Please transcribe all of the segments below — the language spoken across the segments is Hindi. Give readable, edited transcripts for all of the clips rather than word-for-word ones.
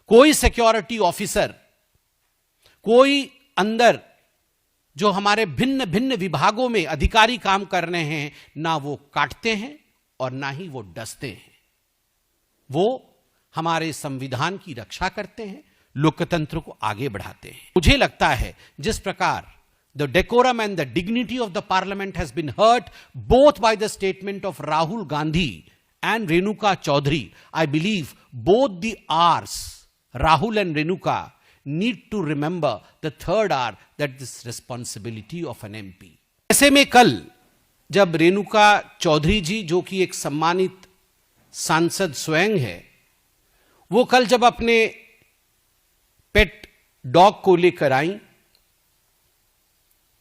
कोई सिक्योरिटी ऑफिसर, कोई अंदर जो हमारे भिन्न भिन्न विभागों में अधिकारी काम कर रहे हैं, ना वो काटते हैं और ना ही वो डसते हैं। वो हमारे संविधान की रक्षा करते हैं, लोकतंत्र को आगे बढ़ाते हैं। मुझे लगता है जिस प्रकार the decorum and the dignity of the parliament has been hurt both by the statement of Rahul Gandhi and Renuka Chaudhary, I believe both the R's, Rahul and Renuka, need to remember the third R, that is responsibility of an MP. ऐसे में कल जब रेणुका चौधरी जी, जो कि एक सम्मानित सांसद स्वयं है, वो कल जब अपने पेट डॉग को लेकर आई,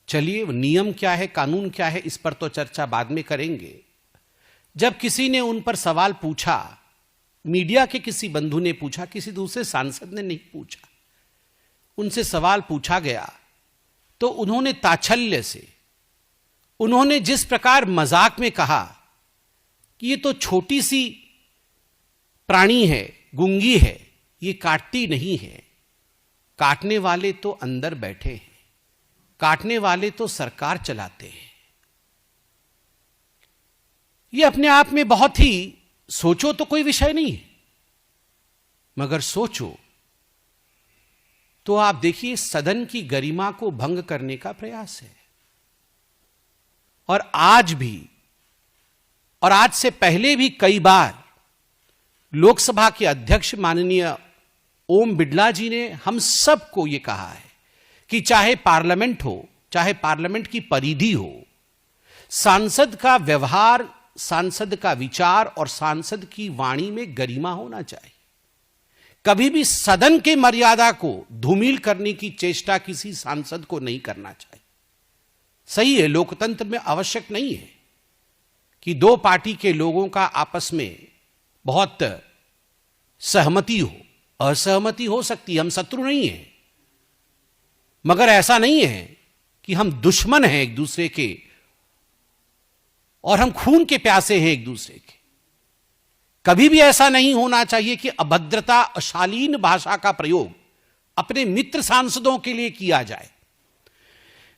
चलिए नियम क्या है, कानून क्या है, इस पर तो चर्चा बाद में करेंगे। जब किसी ने उन पर सवाल पूछा, मीडिया के किसी बंधु ने पूछा, किसी दूसरे सांसद ने नहीं पूछा, उनसे सवाल पूछा गया, तो उन्होंने ताच्छल्य से, उन्होंने जिस प्रकार मजाक में कहा कि ये तो छोटी सी प्राणी है, गूंगी है, ये काटती नहीं है, काटने वाले तो अंदर बैठे हैं, काटने वाले तो सरकार चलाते हैं। ये अपने आप में बहुत ही, सोचो तो कोई विषय नहीं है, मगर सोचो तो आप देखिए सदन की गरिमा को भंग करने का प्रयास है। और आज भी, और आज से पहले भी कई बार लोकसभा के अध्यक्ष माननीय ओम बिड़ला जी ने हम सबको यह कहा है कि चाहे पार्लियामेंट हो, चाहे पार्लियामेंट की परिधि हो, सांसद का व्यवहार, सांसद का विचार और सांसद की वाणी में गरिमा होना चाहिए। कभी भी सदन के मर्यादा को धूमिल करने की चेष्टा किसी सांसद को नहीं करना चाहिए। सही है, लोकतंत्र में आवश्यक नहीं है कि दो पार्टी के लोगों का आपस में बहुत सहमति हो, असहमति हो सकती है, हम शत्रु नहीं हैं, मगर ऐसा नहीं है कि हम दुश्मन हैं एक दूसरे के और हम खून के प्यासे हैं एक दूसरे के। कभी भी ऐसा नहीं होना चाहिए कि अभद्रता, अशालीन भाषा का प्रयोग अपने मित्र सांसदों के लिए किया जाए।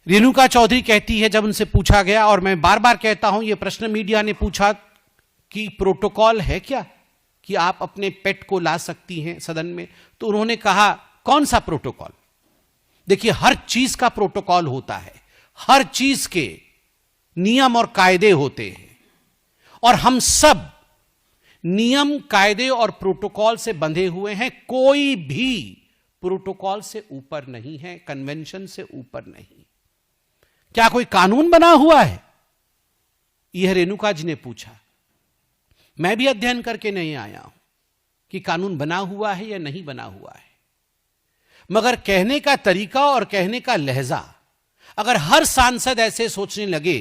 रेणुका चौधरी कहती है, जब उनसे पूछा गया, और मैं बार बार कहता हूं, यह प्रश्न मीडिया ने पूछा कि प्रोटोकॉल है क्या कि आप अपने पेट को ला सकती हैं सदन में, तो उन्होंने कहा कौन सा प्रोटोकॉल। देखिए, हर चीज का प्रोटोकॉल होता है, हर चीज के नियम और कायदे होते हैं, और हम सब नियम, कायदे और प्रोटोकॉल से बंधे हुए हैं। कोई भी प्रोटोकॉल से ऊपर नहीं है, कन्वेंशन से ऊपर नहीं। क्या कोई कानून बना हुआ है? यह रेणुका जी ने पूछा। मैं भी अध्ययन करके नहीं आया हूं कि कानून बना हुआ है या नहीं बना हुआ है, मगर कहने का तरीका और कहने का लहजा, अगर हर सांसद ऐसे सोचने लगे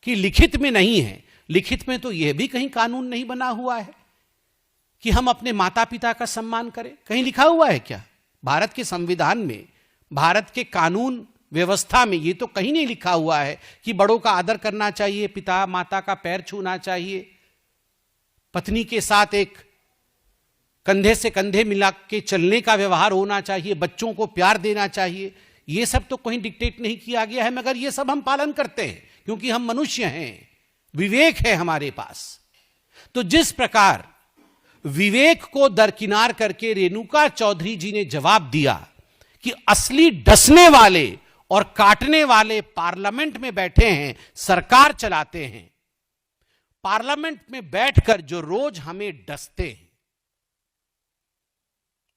कि लिखित में नहीं है, लिखित में तो यह भी कहीं कानून नहीं बना हुआ है कि हम अपने माता पिता का सम्मान करें। कहीं लिखा हुआ है क्या? भारत के संविधान में, भारत के कानून व्यवस्था में यह तो कहीं नहीं लिखा हुआ है कि बड़ों का आदर करना चाहिए, पिता माता का पैर छूना चाहिए, पत्नी के साथ एक कंधे से कंधे मिला के चलने का व्यवहार होना चाहिए, बच्चों को प्यार देना चाहिए। यह सब तो कहीं डिक्टेट नहीं किया गया है, मगर यह सब हम पालन करते हैं क्योंकि हम मनुष्य हैं, विवेक है हमारे पास। तो जिस प्रकार विवेक को दरकिनार करके रेणुका चौधरी जी ने जवाब दिया कि असली डसने वाले और काटने वाले पार्लियामेंट में बैठे हैं, सरकार चलाते हैं, पार्लियामेंट में बैठकर जो रोज हमें डसते हैं,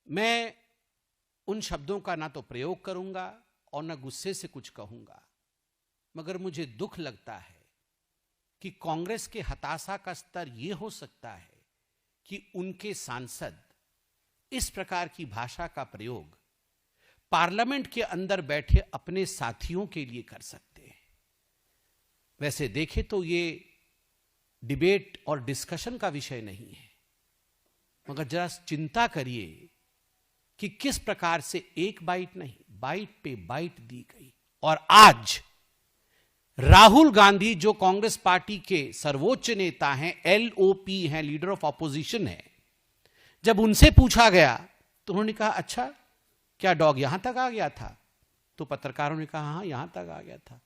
मैं उन शब्दों का ना तो प्रयोग करूंगा और ना गुस्से से कुछ कहूंगा, मगर मुझे दुख लगता है कि कांग्रेस के हताशा का स्तर यह हो सकता है कि उनके सांसद इस प्रकार की भाषा का प्रयोग पार्लियामेंट के अंदर बैठे अपने साथियों के लिए कर सकते हैं। वैसे देखें तो ये डिबेट और डिस्कशन का विषय नहीं है, मगर जरा चिंता करिए कि किस प्रकार से एक बाइट नहीं, बाइट पे बाइट दी गई। और आज राहुल गांधी, जो कांग्रेस पार्टी के सर्वोच्च नेता हैं, LOP हैं, लीडर ऑफ ऑपोजिशन है, जब उनसे पूछा गया तो उन्होंने कहा अच्छा क्या डॉग यहां तक आ गया था? तो पत्रकारों ने कहा हाँ यहां तक आ गया था।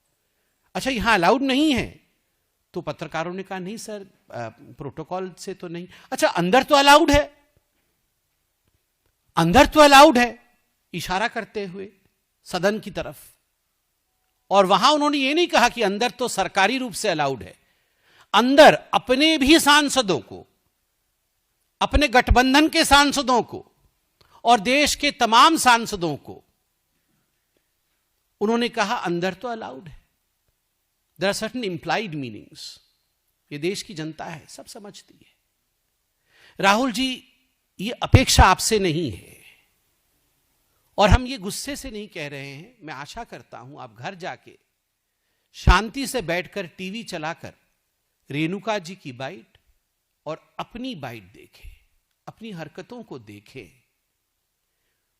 अच्छा यहां अलाउड नहीं है? तो पत्रकारों ने कहा नहीं सर प्रोटोकॉल से तो नहीं। अच्छा अंदर तो अलाउड है, अंदर तो अलाउड है, इशारा करते हुए सदन की तरफ। और वहां उन्होंने ये नहीं कहा कि अंदर तो सरकारी रूप से अलाउड है, अंदर अपने भी सांसदों को, अपने गठबंधन के सांसदों को और देश के तमाम सांसदों को उन्होंने कहा अंदर तो अलाउड है। There are certain implied meanings. ये देश की जनता है, सब समझती है। राहुल जी ये अपेक्षा आपसे नहीं है और हम ये गुस्से से नहीं कह रहे हैं। मैं आशा करता हूं आप घर जाके शांति से बैठकर टीवी चलाकर रेणुका जी की बाइट और अपनी बाइट देखें, अपनी हरकतों को देखें।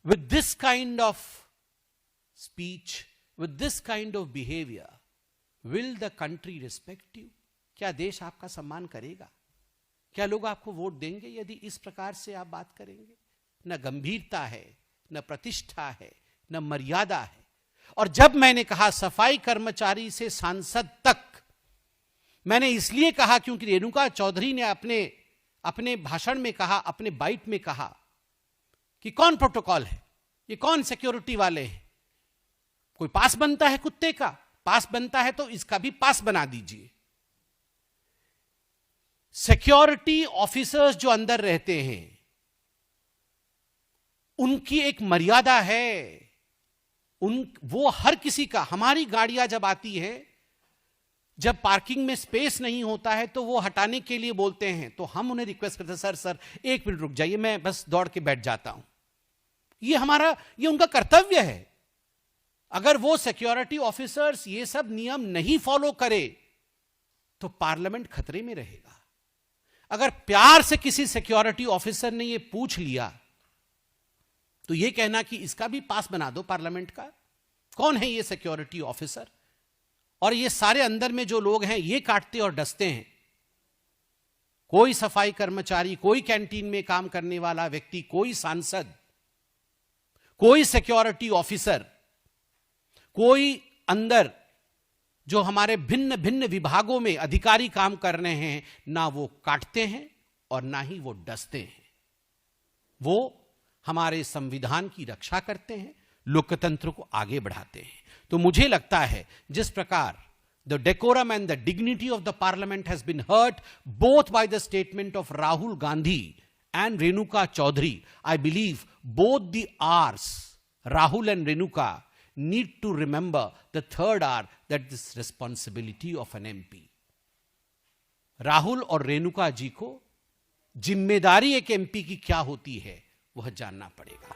With this kind of speech, with this kind of behaviour, will the country respect you? क्या देश आपका सम्मान करेगा? क्या लोग आपको वोट देंगे यदि इस प्रकार से आप बात करेंगे? न गंभीरता है, न प्रतिष्ठा है, न मर्यादा है। और जब मैंने कहा सफाई कर्मचारी से सांसद तक, मैंने इसलिए कहा क्योंकि रेणुका चौधरी ने अपने भाषण में कहा, अपने बाइट में कहा कि कौन प्रोटोकॉल है, ये कौन सिक्योरिटी वाले हैं? कोई पास बनता है कुत्ते का? पास बनता है तो इसका भी पास बना दीजिए। सिक्योरिटी ऑफिसर्स जो अंदर रहते हैं उनकी एक मर्यादा है। वो हर किसी का, हमारी गाड़ियां जब आती है, जब पार्किंग में स्पेस नहीं होता है तो वो हटाने के लिए बोलते हैं, तो हम उन्हें रिक्वेस्ट करते हैं सर 1 मिनट रुक जाइए, मैं बस दौड़ के बैठ जाता हूं। ये उनका कर्तव्य है। अगर वो सिक्योरिटी ऑफिसर्स ये सब नियम नहीं फॉलो करे तो पार्लियामेंट खतरे में रहेगा। अगर प्यार से किसी सिक्योरिटी ऑफिसर ने ये पूछ लिया तो ये कहना कि इसका भी पास बना दो पार्लियामेंट का। कौन है ये सिक्योरिटी ऑफिसर? और ये सारे अंदर में जो लोग हैं ये काटते और डसते हैं। कोई सफाई कर्मचारी, कोई कैंटीन में काम करने वाला व्यक्ति, कोई सांसद, कोई सिक्योरिटी ऑफिसर, कोई अंदर जो हमारे भिन्न भिन्न विभागों में अधिकारी काम कर रहे हैं, ना वो काटते हैं और ना ही वो डसते हैं। वो हमारे संविधान की रक्षा करते हैं, लोकतंत्र को आगे बढ़ाते हैं। तो मुझे लगता है जिस प्रकार the decorum and the dignity of the parliament has been hurt both by the statement of Rahul Gandhi and Renuka Chowdhury, I believe both the ours, Rahul and Renuka, need to remember the third R, that is responsibility of an MP. Rahul और रेणुका जी को जिम्मेदारी एक एमपी की क्या होती है वह जानना पड़ेगा।